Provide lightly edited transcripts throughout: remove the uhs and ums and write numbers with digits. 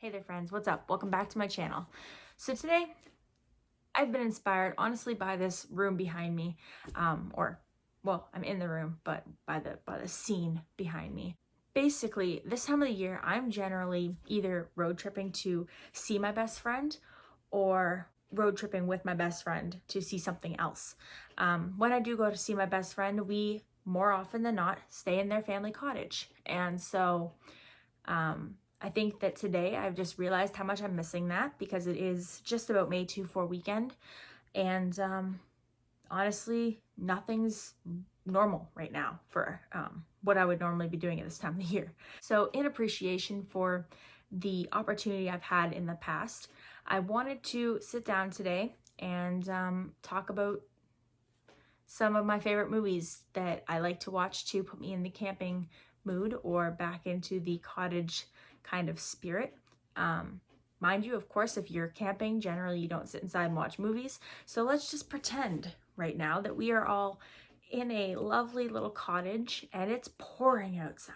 Hey there friends, what's up? Welcome back to my channel. So today I've been inspired honestly by this room behind me, I'm in the room, but by the scene behind me. Basically, this time of the year, I'm generally either road tripping to see my best friend or road tripping with my best friend to see something else. When I do go to see my best friend, we more often than not stay in their family cottage. And so I think that today I've just realized how much I'm missing that because it is just about May 2-4 weekend. And honestly, nothing's normal right now for what I would normally be doing at this time of the year. So in appreciation for the opportunity I've had in the past, I wanted to sit down today and talk about some of my favorite movies that I like to watch to put me in the camping mood or back into the cottage kind of spirit. Mind you, of course, if you're camping, generally you don't sit inside and watch movies. So let's just pretend right now that we are all in a lovely little cottage and it's pouring outside.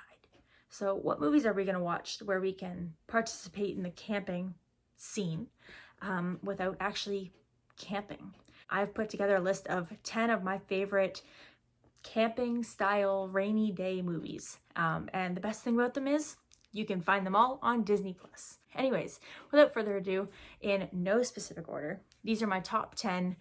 So what movies are we going to watch where we can participate in the camping scene without actually camping? I've put together a list of 10 of my favorite camping style rainy day movies. And the best thing about them is you can find them all on Disney+. Anyways, without further ado, in no specific order, these are my top 10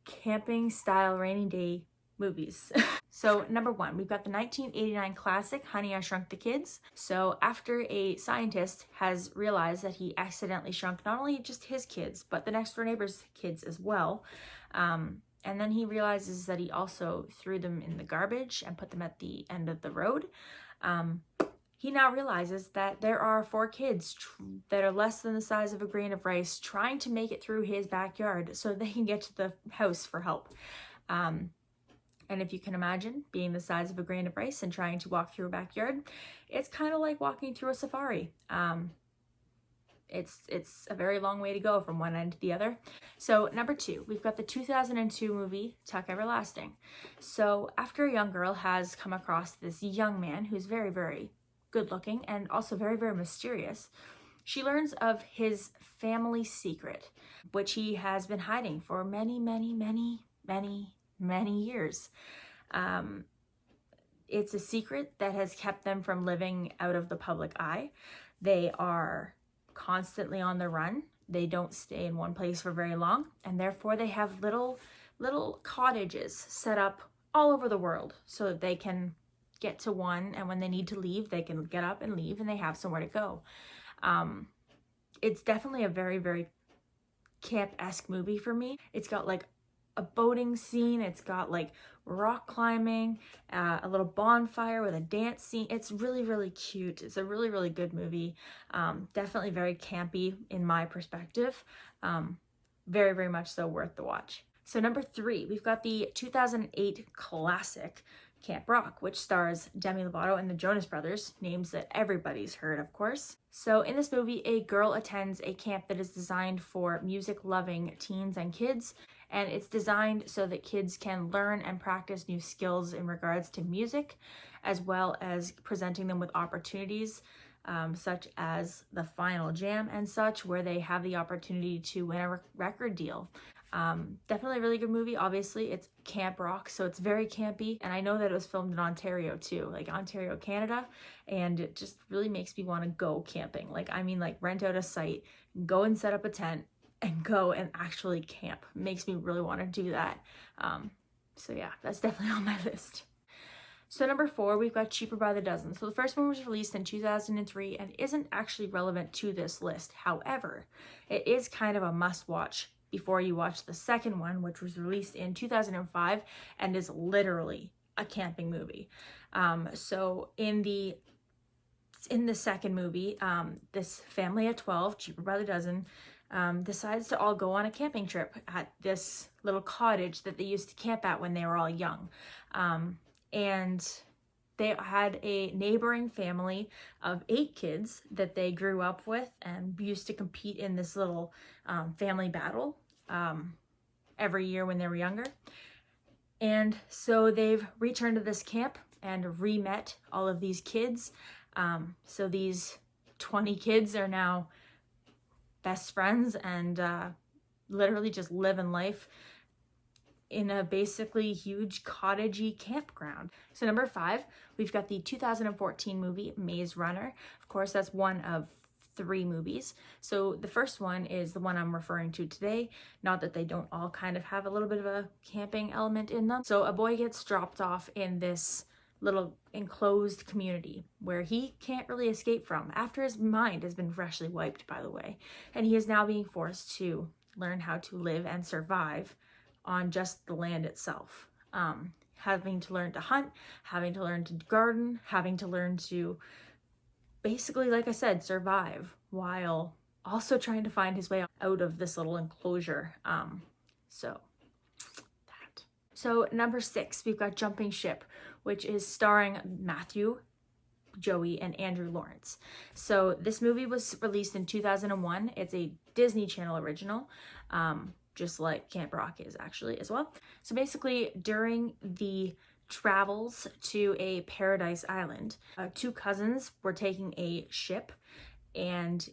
camping style rainy day movies. So number 1, we've got the 1989 classic Honey, I Shrunk the Kids. So after a scientist has realized that he accidentally shrunk not only just his kids, but the next door neighbor's kids as well, and then he realizes that he also threw them in the garbage and put them at the end of the road. He now realizes that there are 4 kids that are less than the size of a grain of rice trying to make it through his backyard so they can get to the house for help. And if you can imagine being the size of a grain of rice and trying to walk through a backyard, it's kind of like walking through a safari. It's a very long way to go from one end to the other. So number 2, we've got the 2002 movie Tuck Everlasting. So after a young girl has come across this young man who's very, very good looking and also very, very mysterious, she learns of his family secret, which he has been hiding for many, many, many, many, many years. It's a secret that has kept them from living out of the public eye. They are constantly on the run. They don't stay in one place for very long, and therefore they have little cottages set up all over the world so that they can get to one, and when they need to leave, they can get up and leave and they have somewhere to go. It's definitely a very, very camp-esque movie for me. It's got like a boating scene, it's got like rock climbing, a little bonfire with a dance scene. It's really, really cute. It's a really, really good movie. Definitely very campy in my perspective. Very, very much so worth the watch. So number 3, we've got the 2008 classic Camp Rock, which stars Demi Lovato and the Jonas Brothers, names that everybody's heard, of course. So in this movie, a girl attends a camp that is designed for music-loving teens and kids, and it's designed so that kids can learn and practice new skills in regards to music, as well as presenting them with opportunities such as the final jam and such, where they have the opportunity to win a record deal. Definitely a really good movie. Obviously, it's Camp Rock, so it's very campy, and I know that it was filmed in Ontario too, like Ontario, Canada, and it just really makes me want to go camping. Like, I mean, like rent out a site, go and set up a tent, and go and actually camp. Makes me really want to do that. So yeah, that's definitely on my list. So number 4, we've got Cheaper by the Dozen. So the first one was released in 2003 and isn't actually relevant to this list. However, it is kind of a must-watch before you watch the second one, which was released in 2005 and is literally a camping movie. So in the second movie, this family of 12, Cheaper by the Dozen, decides to all go on a camping trip at this little cottage that they used to camp at when they were all young. And they had a neighboring family of 8 kids that they grew up with and used to compete in this little family battle every year when they were younger. And so they've returned to this camp and re-met all of these kids. So these 20 kids are now best friends and literally just living life in a basically huge cottagey campground. So number 5, we've got the 2014 movie Maze Runner. Of course, that's one of 3 movies. So the first one is the one I'm referring to today. Not that they don't all kind of have a little bit of a camping element in them. So a boy gets dropped off in this little enclosed community where he can't really escape from after his mind has been freshly wiped, by the way. And he is now being forced to learn how to live and survive on just the land itself. Having to learn to hunt, having to learn to garden, having to learn to basically, like I said, survive while also trying to find his way out of this little enclosure. So number 6, we've got Jumping Ship, which is starring Matthew, Joey, and Andrew Lawrence. So this movie was released in 2001. It's a Disney Channel original, just like Camp Rock is actually as well. So basically, during the travels to a paradise island, 2 cousins were taking a ship, and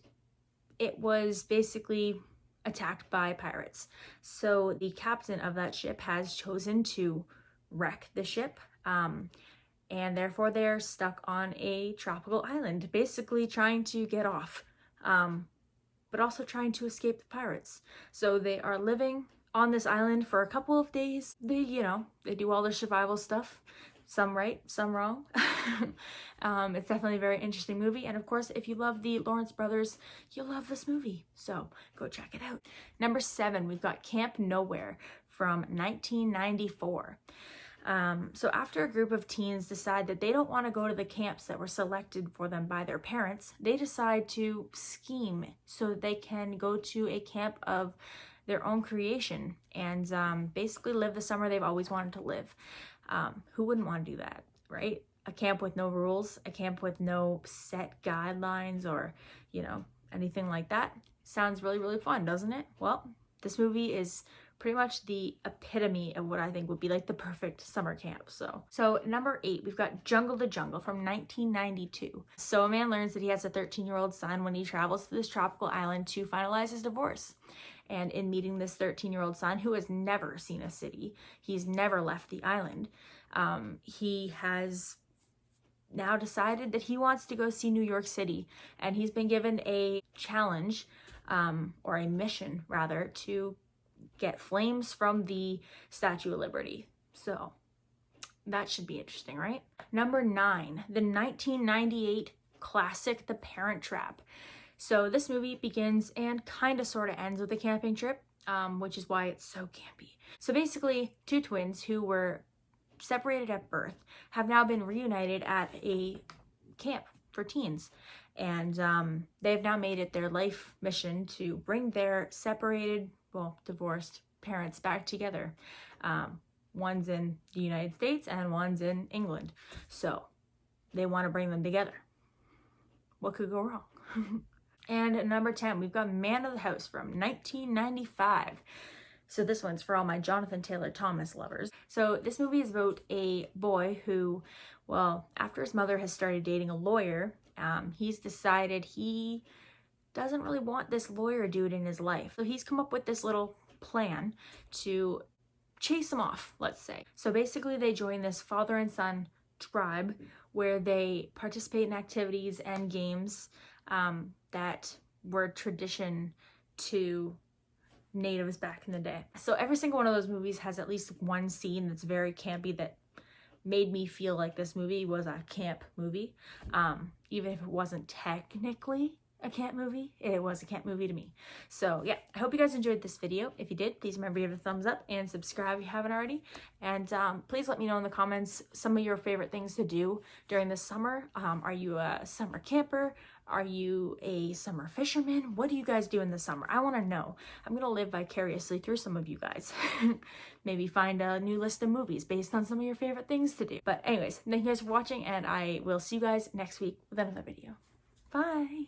it was basically attacked by pirates. So the captain of that ship has chosen to wreck the ship, and therefore they're stuck on a tropical island, basically trying to get off, but also trying to escape the pirates. So they are living on this island for a couple of days. They do all their survival stuff, some right, some wrong. It's definitely a very interesting movie, and of course, if you love the Lawrence brothers, you'll love this movie, so go check it out. Number 7, we've got Camp Nowhere from 1994. So after a group of teens decide that they don't want to go to the camps that were selected for them by their parents, they decide to scheme so that they can go to a camp of their own creation and basically live the summer they've always wanted to live. Who wouldn't want to do that, right? A camp with no rules, a camp with no set guidelines or, anything like that. Sounds really, really fun, doesn't it? Well, this movie is pretty much the epitome of what I think would be like the perfect summer camp. So number 8, we've got Jungle to Jungle from 1992. So a man learns that he has a 13-year-old son when he travels to this tropical island to finalize his divorce. And in meeting this 13-year-old son who has never seen a city, he's never left the island, he has now decided that he wants to go see New York City. And he's been given a challenge, or a mission rather, to get flames from the Statue of Liberty. So that should be interesting, right? Number 9, the 1998 classic The Parent Trap. So this movie begins and kind of sort of ends with a camping trip, which is why it's so campy. So basically, 2 twins who were separated at birth have now been reunited at a camp for teens. And they've now made it their life mission to bring their separated, divorced parents back together. One's in the United States and one's in England. So they want to bring them together. What could go wrong? And number 10, we've got Man of the House from 1995. So this one's for all my Jonathan Taylor Thomas lovers. So this movie is about a boy who, after his mother has started dating a lawyer, he's decided he doesn't really want this lawyer dude in his life. So he's come up with this little plan to chase him off, let's say. So basically they join this father and son tribe where they participate in activities and games that were tradition to natives back in the day. So every single one of those movies has at least one scene that's very campy that made me feel like this movie was a camp movie. Even if it wasn't technically a camp movie, it was a camp movie to me. So yeah, I hope you guys enjoyed this video. If you did, please remember to give it a thumbs up and subscribe if you haven't already. And please let me know in the comments some of your favorite things to do during the summer. Are you a summer camper? Are you a summer fisherman? What do you guys do in the summer? I want to know. I'm going to live vicariously through some of you guys. Maybe find a new list of movies based on some of your favorite things to do. But anyways, thank you guys for watching, and I will see you guys next week with another video. Bye!